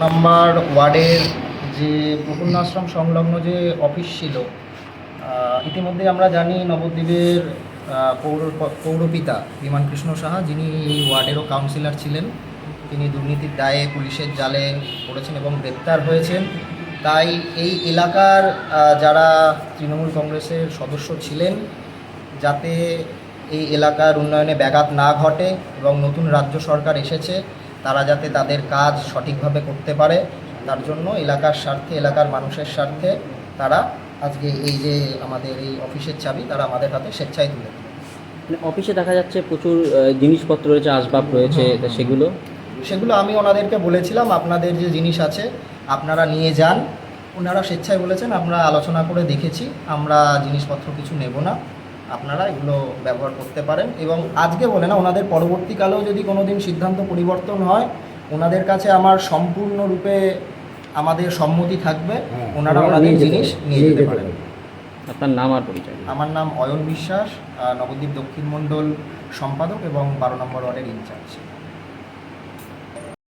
Number ওয়ার্ডের যে প্রফুল্ল আশ্রম সংলগ্ন যে অফিস ছিল, ইতিমধ্যে আমরা জানি নবদ্বীপের পৌরপিতা বিমান কৃষ্ণ সাহা, যিনি এই ওয়ার্ডেরও কাউন্সিলর ছিলেন, তিনি দুর্নীতির দায়ে পুলিশের জালে পড়েছেন এবং গ্রেপ্তার হয়েছেন। তাই এই এলাকার যারা তৃণমূল কংগ্রেসের সদস্য ছিলেন, যাতে এই এলাকার উন্নয়নে ব্যাঘাত না ঘটে এবং নতুন রাজ্য সরকার এসেছে, তারা যাতে তাদের কাজ সঠিকভাবে করতে পারে, তার জন্য এলাকার স্বার্থে, এলাকার মানুষের স্বার্থে তারা আজকে এই যে আমাদের এই অফিসের চাবি তারা আমাদের হাতে স্বেচ্ছায় তুলে দিল। অফিসে দেখা যাচ্ছে প্রচুর জিনিসপত্র রয়েছে, আসবাব রয়েছে, তা সেগুলো আমি ওনাদেরকে বলেছিলাম, আপনাদের যে জিনিস আছে আপনারা নিয়ে যান। ওনারা স্বেচ্ছায় বলেছেন, আমরা আলোচনা করে দেখেছি, আমরা জিনিসপত্র কিছু নেব না, আপনারা এগুলো ব্যবহার করতে পারেন। এবং আজকে বলে না, ওনাদের পরবর্তীকালেও যদি কোনো দিন সিদ্ধান্ত পরিবর্তন হয়, ওনাদের কাছে আমার সম্পূর্ণরূপে আমাদের সম্মতি থাকবে, ওনারা ওনাদের জিনিস নিয়ে যেতে পারেন। আপনার নাম আর পরিচয়? আমার নাম অয়ন বিশ্বাস, নবদ্বীপ দক্ষিণ মণ্ডল সম্পাদক এবং 12 নম্বর ওয়ার্ডের ইনচার্জ।